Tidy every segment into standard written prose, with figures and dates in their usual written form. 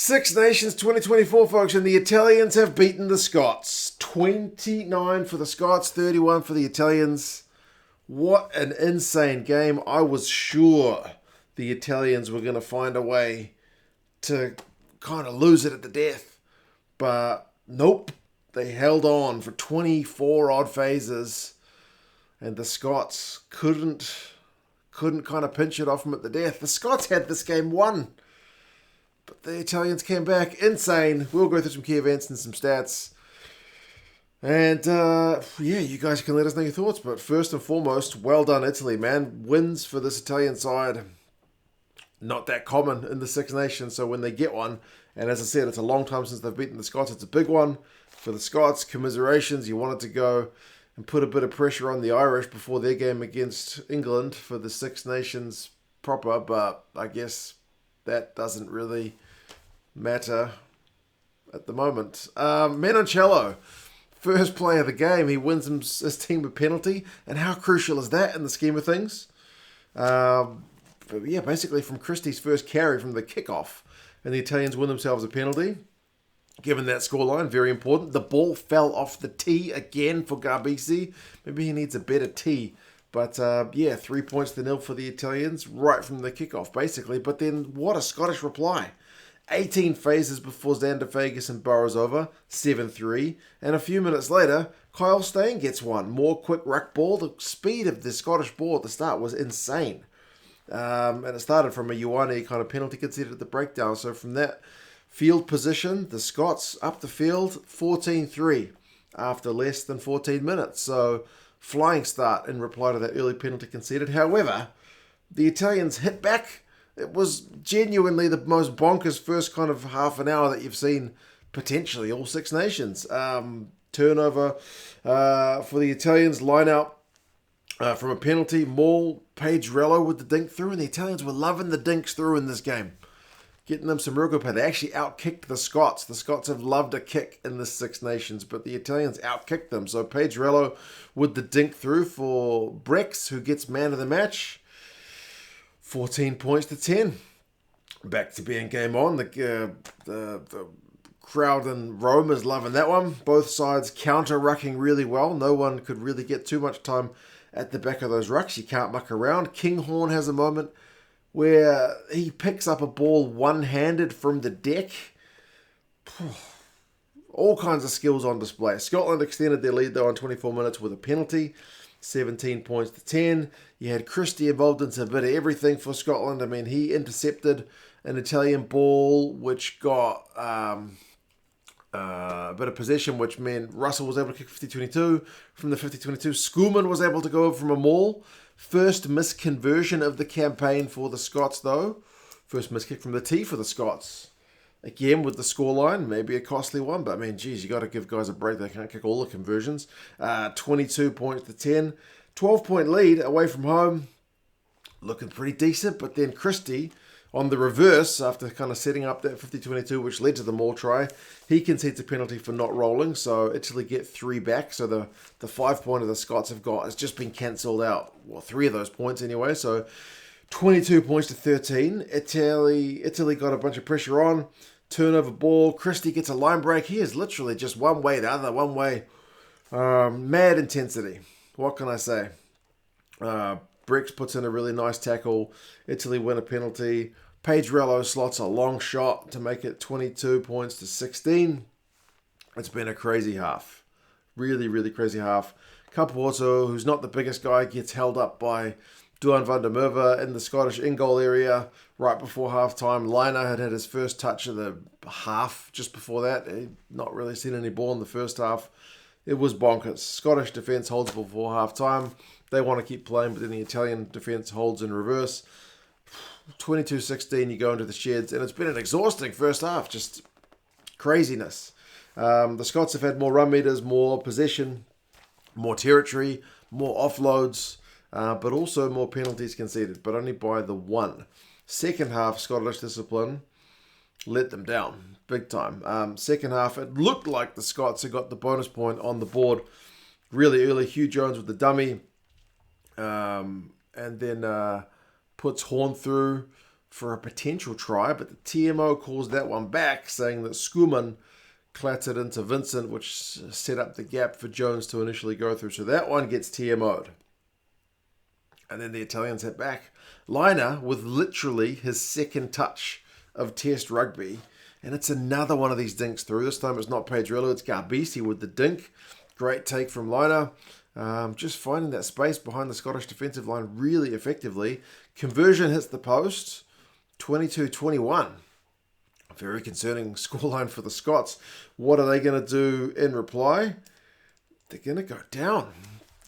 Six Nations 2024, folks, and the Italians have beaten the Scots. 29 for the Scots, 31 for the Italians. What an insane game. I was sure the Italians were going to find a way to kind of lose it at the death. But nope, they held on for 24 odd phases, and the Scots couldn't kind of pinch it off them at the death. The Scots had this game won. But the Italians came back insane. We'll go through some key events and some stats. And, you guys can let us know your thoughts. But first and foremost, well done, Italy, man. Wins for this Italian side. Not that common in the Six Nations. So when they get one, and as I said, it's a long time since they've beaten the Scots. It's a big one for the Scots. Commiserations. You wanted to go and put a bit of pressure on the Irish before their game against England for the Six Nations proper. But I guess that doesn't really matter at the moment. Menoncello, first play of the game, he wins his team a penalty. And how crucial is that in the scheme of things? Basically from Christie's first carry from the kickoff. And the Italians win themselves a penalty. Given that scoreline, very important. The ball fell off the tee again for Garbisi. Maybe he needs a better tee. But 3 points to nil for the Italians right from the kickoff, basically. But then what a Scottish reply. 18 phases before Xander Vegas and Burrows over, 7-3. And a few minutes later, Kyle Steyn gets one. More quick ruck ball. The speed of the Scottish ball at the start was insane. And it started from a Ioane kind of penalty conceded at the breakdown. So from that field position, the Scots up the field, 14-3 after less than 14 minutes. So flying start in reply to that early penalty conceded. However, the Italians hit back. It was genuinely the most bonkers first kind of half an hour that you've seen potentially all Six Nations. Turnover for the Italians, line out from a penalty. Maul, Page-Relo with the dink through, and the Italians were loving the dinks through in this game. Getting them some real good play. They actually outkicked the Scots. The Scots have loved a kick in the Six Nations, but the Italians outkicked them. So Page-Relo with the dink through for Brex, who gets man of the match. 14 points to 10. Back to being game on. The crowd in Rome is loving that one. Both sides counter-rucking really well. No one could really get too much time at the back of those rucks. You can't muck around. Kinghorn has a moment where he picks up a ball one-handed from the deck. All kinds of skills on display. Scotland extended their lead, though, on 24 minutes with a penalty. 17 points to 10. You had Christie involved in a bit of everything for Scotland. I mean, he intercepted an Italian ball, which got a bit of possession, which meant Russell was able to kick 50-22. From the 50-22, Schoolman was able to go from a maul. First misconversion of the campaign for the Scots, though. First miskick from the tee for the Scots. Again, with the scoreline, maybe a costly one, but I mean, geez, you got to give guys a break. They can't kick all the conversions. 22 points to 10. 12-point lead away from home. Looking pretty decent, but then Christie, on the reverse, after kind of setting up that 50-22, which led to the maul try, he concedes a penalty for not rolling, so Italy get 3 back. So the 5-pointer the Scots have got has just been cancelled out. Well, 3 of those points anyway, so 22 points to 13. Italy got a bunch of pressure on. Turnover ball. Christie gets a line break. He is literally just one way, the other, one way. Mad intensity. What can I say? Brex puts in a really nice tackle. Italy win a penalty. Page-Relo slots a long shot to make it 22 points to 16. It's been a crazy half. Really, really crazy half. Capuozzo, who's not the biggest guy, gets held up by Duan van der Merwe in the Scottish in-goal area right before half-time. Lynagh had his first touch of the half just before that. He'd not really seen any ball in the first half. It was bonkers. Scottish defence holds before half-time. They want to keep playing, but then the Italian defence holds in reverse. 22-16, you go into the sheds, and it's been an exhausting first half. Just craziness. The Scots have had more run meters, more possession, more territory, more offloads, but also more penalties conceded, but only by the 1. Second half, Scottish discipline let them down big time. Second half, it looked like the Scots had got the bonus point on the board really early. Hugh Jones with the dummy, and then puts Horn through for a potential try, but the TMO calls that one back, saying that Skuman clattered into Vintcent, which set up the gap for Jones to initially go through. So that one gets TMO'd. And then the Italians hit back. Lynagh with literally his second touch of Test rugby. And it's another one of these dinks through. This time it's not Page-Relo, it's Garbisi with the dink. Great take from Lynagh. Just finding that space behind the Scottish defensive line really effectively. Conversion hits the post. 22-21. Very concerning scoreline for the Scots. What are they going to do in reply? They're going to go down.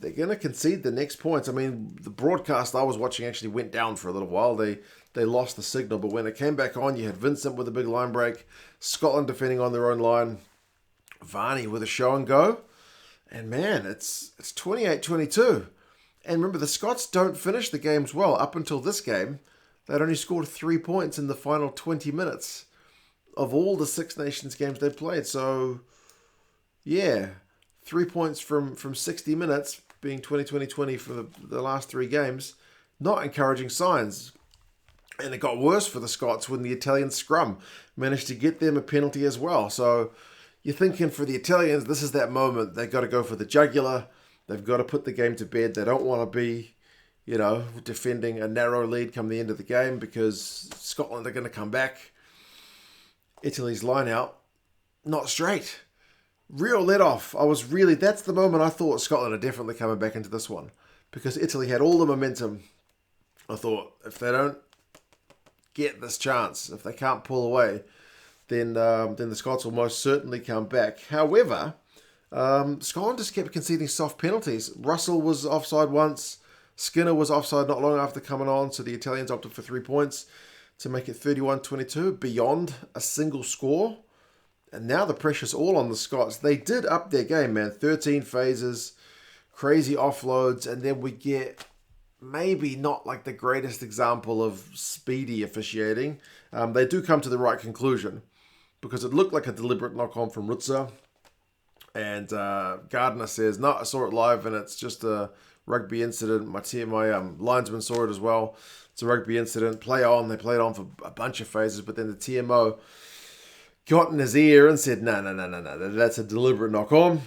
They're going to concede the next points. I mean, the broadcast I was watching actually went down for a little while. They lost the signal, but when it came back on, you had Vintcent with a big line break, Scotland defending on their own line, Varney with a show and go, and man, it's 28-22. And remember, the Scots don't finish the games well. Up until this game, they'd only scored 3 points in the final 20 minutes of all the Six Nations games they played. So, yeah, 3 points from 60 minutes, being 20-20-20 for the last 3 games. Not encouraging signs. And it got worse for the Scots when the Italian scrum managed to get them a penalty as well. So you're thinking for the Italians, this is that moment. They've got to go for the jugular. They've got to put the game to bed. They don't want to be, defending a narrow lead come the end of the game because Scotland are going to come back. Italy's line out, not straight. Real let off. That's the moment I thought Scotland are definitely coming back into this one because Italy had all the momentum. I thought if they don't get this chance, if they can't pull away, then the Scots will most certainly come back. However, Scotland just kept conceding soft penalties. Russell was offside once. Skinner was offside not long after coming on, so the Italians opted for 3 points to make it 31-22, beyond a single score. And now the pressure's all on the Scots. They did up their game, man. 13 phases, crazy offloads, and then we get maybe not like the greatest example of speedy officiating. They do come to the right conclusion because it looked like a deliberate knock-on from Ruzza. And Gardner says, no, I saw it live and it's just a rugby incident. My linesman saw it as well. It's a rugby incident. Play on. They played on for a bunch of phases, but then the TMO got in his ear and said, no, that's a deliberate knock-on.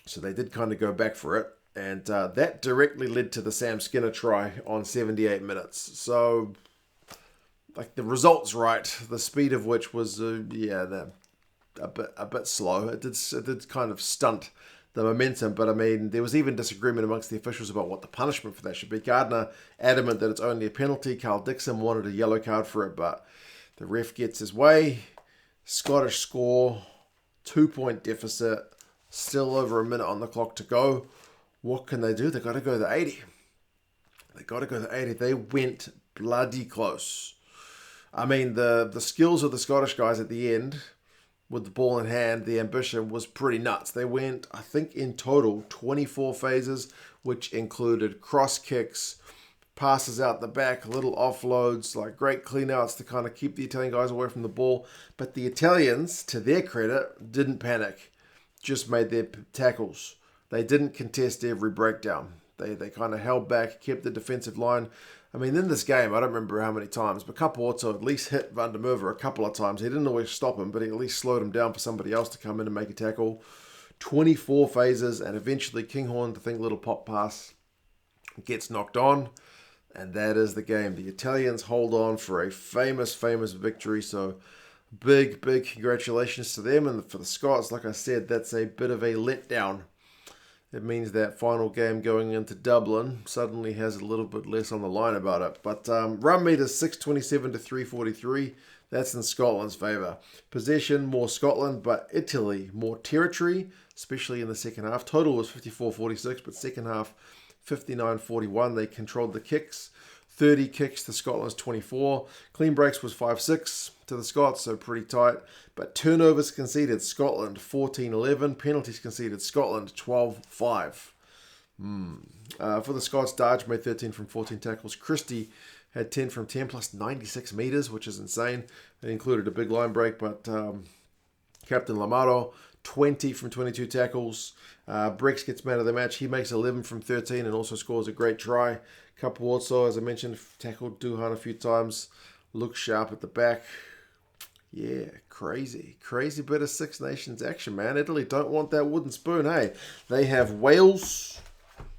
So they did kind of go back for it. And that directly led to the Sam Skinner try on 78 minutes. So, like, the result's right. The speed of which was, a bit slow. It did kind of stunt the momentum. But, I mean, there was even disagreement amongst the officials about what the punishment for that should be. Gardner adamant that it's only a penalty. Carl Dixon wanted a yellow card for it, but the ref gets his way. Scottish score, 2-point deficit, still over a minute on the clock to go. What can they do? They've got to go to 80. They went bloody close. I mean, the skills of the Scottish guys at the end, with the ball in hand, the ambition was pretty nuts. They went, I think, in total, 24 phases, which included cross kicks, passes out the back, little offloads, like great cleanouts to kind of keep the Italian guys away from the ball. But the Italians, to their credit, didn't panic, just made their tackles. They didn't contest every breakdown. They kind of held back, kept the defensive line. I mean, in this game, I don't remember how many times, but Capuozzo at least hit Van der Merwe a couple of times. He didn't always stop him, but he at least slowed him down for somebody else to come in and make a tackle. 24 phases, and eventually Kinghorn, to think little pop pass, gets knocked on. And that is the game. The Italians hold on for a famous victory. So big congratulations to them. And for the Scots, like I said, that's a bit of a letdown. It means that final game going into Dublin suddenly has a little bit less on the line about it. But run meters 627 to 343. That's in Scotland's favour. Possession, more Scotland, but Italy, more territory, especially in the second half. Total was 54-46, but second half 59-41. They controlled the kicks. 30 kicks to Scotland's 24. Clean breaks was 5-6 to the Scots, so pretty tight. But turnovers conceded, Scotland 14-11. Penalties conceded, Scotland 12-5. For the Scots, Darge made 13 from 14 tackles. Christie had 10 from 10 plus 96 metres, which is insane. It included a big line break, but Captain Lamaro, 20 from 22 tackles. Brex gets man of the match. He makes 11 from 13 and also scores a great try. Capuozzo, as I mentioned, tackled Duhan a few times. Look sharp at the back. Yeah, crazy bit of Six Nations action, man. Italy don't want that wooden spoon, hey? They have Wales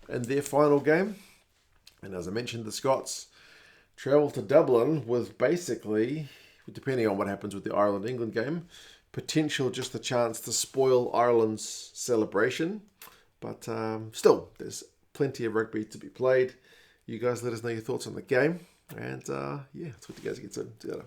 in their final game. And as I mentioned, the Scots travel to Dublin with basically, depending on what happens with the Ireland-England game, potential just a chance to spoil Ireland's celebration. But still, there's plenty of rugby to be played. You guys let us know your thoughts on the game. And yeah, that's what you guys get to. See you later.